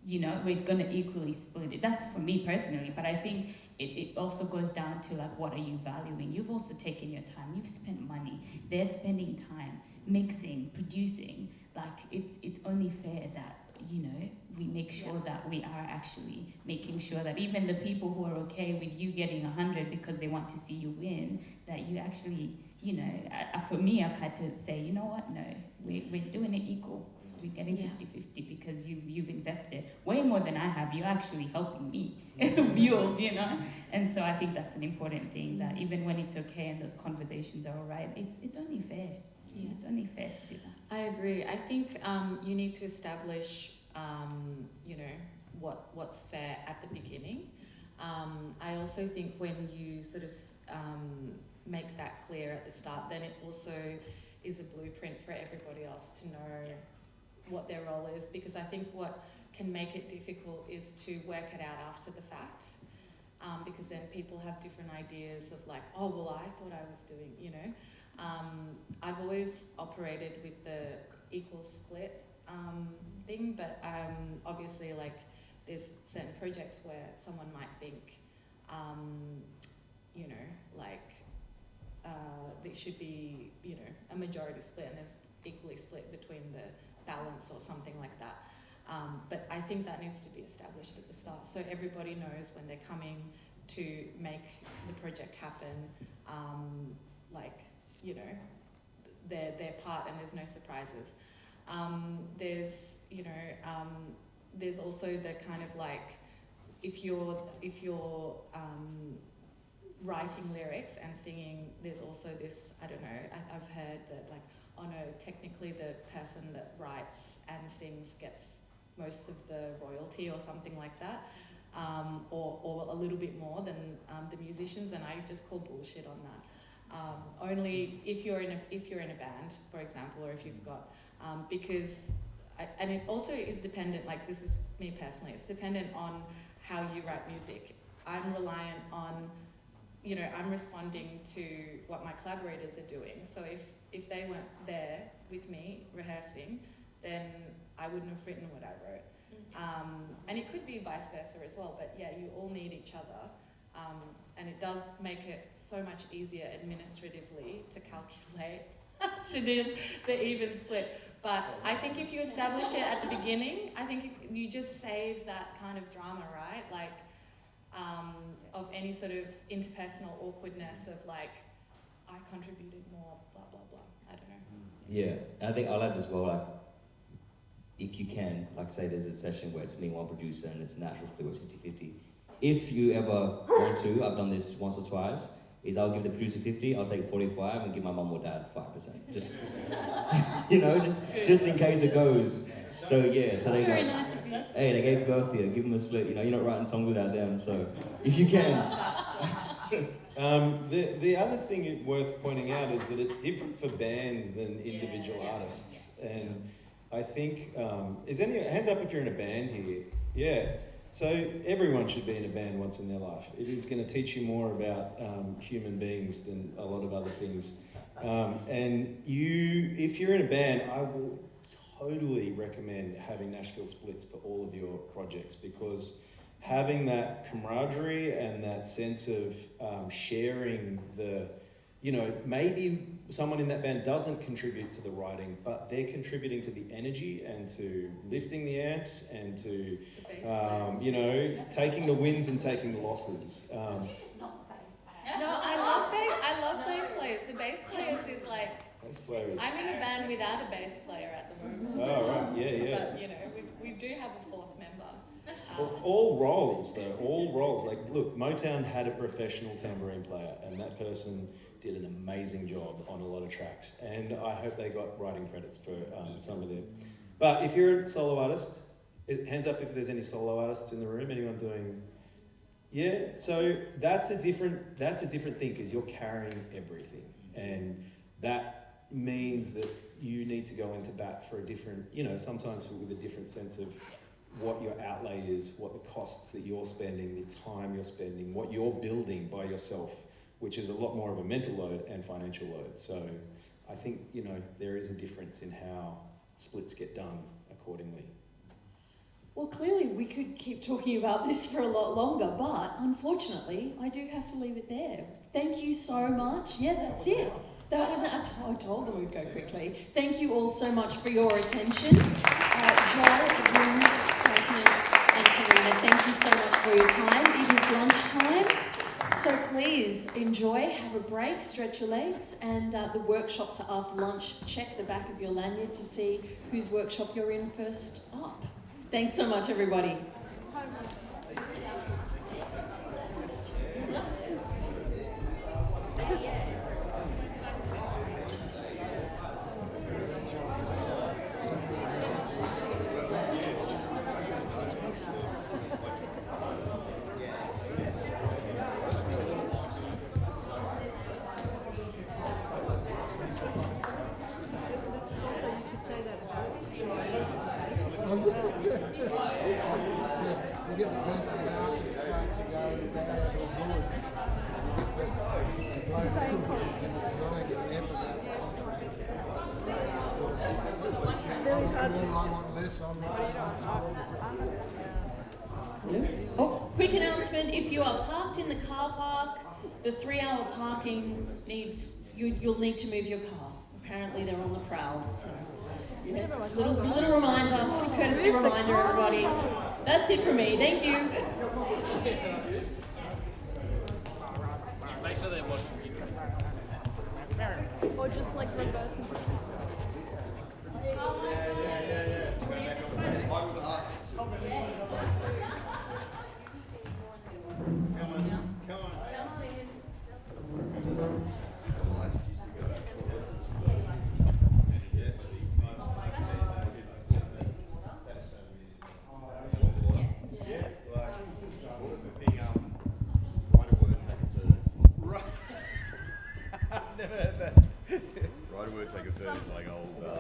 You know, we're going to equally split it. That's for me personally, but I think it also goes down to, like, what are you valuing? You've also taken your time. You've spent money. They're spending time mixing, producing. Like, it's only fair that we make sure that we are actually making sure that even the people who are okay with you getting 100 because they want to see you win, that you actually, for me, I've had to say, you know what, no, we're doing it equal. We're getting 50-50 because you've invested way more than I have. You're actually helping me build, And so I think that's an important thing, that even when it's okay and those conversations are all right, it's only fair. Yeah. It's only fair to do that. I agree. I think you need to establish, what's fair at the beginning. I also think when you sort of make that clear at the start, then it also is a blueprint for everybody else to know what their role is, because I think what can make it difficult is to work it out after the fact, because then people have different ideas of like, oh, well, I thought I was doing, I've always operated with the equal split thing, but obviously like there's certain projects where someone might think, it should be, a majority split and there's equally split between the balance or something like that. But I think that needs to be established at the start, so everybody knows when they're coming to make the project happen, their part, and there's no surprises. There's also the kind of like, if you're writing lyrics and singing, there's also this, I don't know, I've heard that like, oh no, technically the person that writes and sings gets most of the royalty or something like that, or a little bit more than the musicians, and I just call bullshit on that. Only if you're in a band, for example, or if you've got, and it also is dependent, like this is me personally, it's dependent on how you write music. I'm reliant on, I'm responding to what my collaborators are doing. So if they weren't there with me rehearsing, then I wouldn't have written what I wrote. And it could be vice versa as well, but yeah, you all need each other. And it does make it so much easier administratively to calculate to do the even split. But I think if you establish it at the beginning, I think you just save that kind of drama, right? Like, of any sort of interpersonal awkwardness of like, I contributed more, blah, blah, blah. I don't know. Yeah, and I think I'll add as well, like, if you can, like say there's a session where it's me, one producer, and it's a natural split with 50-50. If you ever want to, I've done this once or twice, is I'll give the producer 50, I'll take 45 and give my mum or dad 5%. Just, just in case it goes. So yeah, so they very go, nice of you. hey, they gave birth here, give them a split, you're not writing songs without them, so if you can. The other thing worth pointing out is that it's different for bands than individual artists. And I think, hands up if you're in a band here? Yeah. So everyone should be in a band once in their life. It is going to teach you more about human beings than a lot of other things. And if you're in a band, I will totally recommend having Nashville splits for all of your projects, because having that camaraderie and that sense of sharing the, maybe someone in that band doesn't contribute to the writing, but they're contributing to the energy and to lifting the amps and to, taking the wins and taking the losses. Not the bass player. No, I love bass players. The bass players is like, Bass players. I'm in a band without a bass player at the moment. Oh, right, yeah. But, we do have a fourth member. All roles, though, all roles. Like, look, Motown had a professional tambourine player, and that person did an amazing job on a lot of tracks. And I hope they got writing credits for some of them. But if you're a solo artist, hands up if there's any solo artists in the room. Anyone doing? Yeah. So that's a different thing, because you're carrying everything, and that means that you need to go into bat for a different, sometimes with a different sense of what your outlay is, what the costs that you're spending, the time you're spending, what you're building by yourself, which is a lot more of a mental load and financial load. So I think, there is a difference in how splits get done accordingly. Well, clearly we could keep talking about this for a lot longer, but unfortunately, I do have to leave it there. Thank you so much. Yeah, that's it. That was I told them we'd go quickly. Thank you all so much for your attention. Joel, AGUM, Tasman and Karina, thank you so much for your time. It is lunchtime, so please enjoy, have a break, stretch your legs, and the workshops are after lunch. Check the back of your lanyard to see whose workshop you're in first up. Thanks so much, everybody. You get the person out and decides to go down or good. And this is I get an F about the contract. I want less, I'm responsible. Oh, quick announcement, if you are parked in the car park, the 3-hour parking needs, you'll need to move your car. Apparently they're on the prowl, so. Yeah, little reminder, courtesy reminder, everybody. That's it from me. Thank you. Make sure they're watching. Or just like reverse.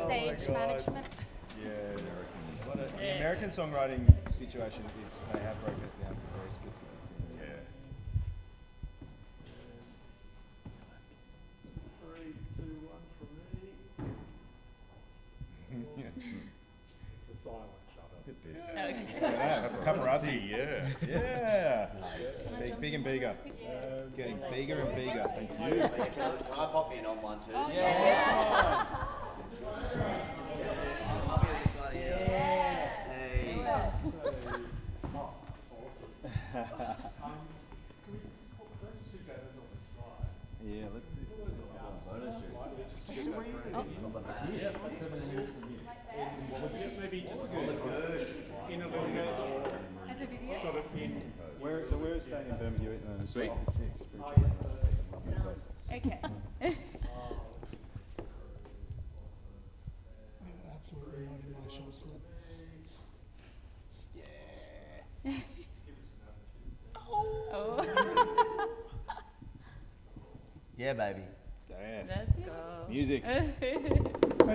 Stage management. The American songwriting situation is they have broken it down for very specific things. Yeah. 3, 2, 1 from me. It's a silent shut up. Look at this. Paparazzi, yeah. Yeah. Nice. Big and Bega. Getting bigger and bigger. Thank you. Can I pop in on one too? Yeah. I'll be this one here. Hey. Awesome. Yeah, let's do maybe just in a little bit. As a video? Sort of in. Where is staying in Birmingham? Sweet. Okay. Absolutely not in my short slip. Oh. Yeah, baby. Yes. Let's go. Music.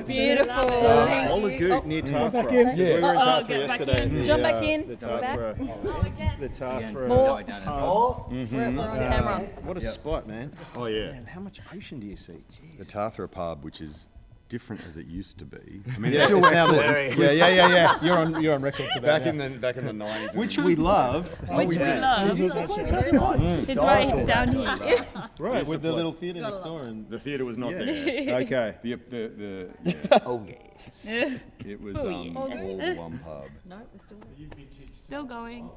Beautiful. All the goop near Tathra. Yeah. We were in Tathra yesterday. Jump back in. The Go back. Tathra. The Tathra. More. Oh? We're on camera. What a spot, man. Oh yeah. Man, how much ocean do you see? Jeez. The Tathra pub, which is different as it used to be. I mean, Yeah, it's still it's now excellent. yeah. You're on record for that. Back in the 90s. Which we love. Which we love. It's right down here. Right, with the little theatre next door. And The theatre was not there. okay. Oh, yes. It was all one pub. No, we're still going.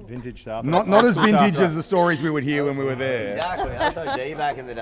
Vintage stuff. Not as vintage as the stories we would hear when we were there. Exactly. I was OG back in the day.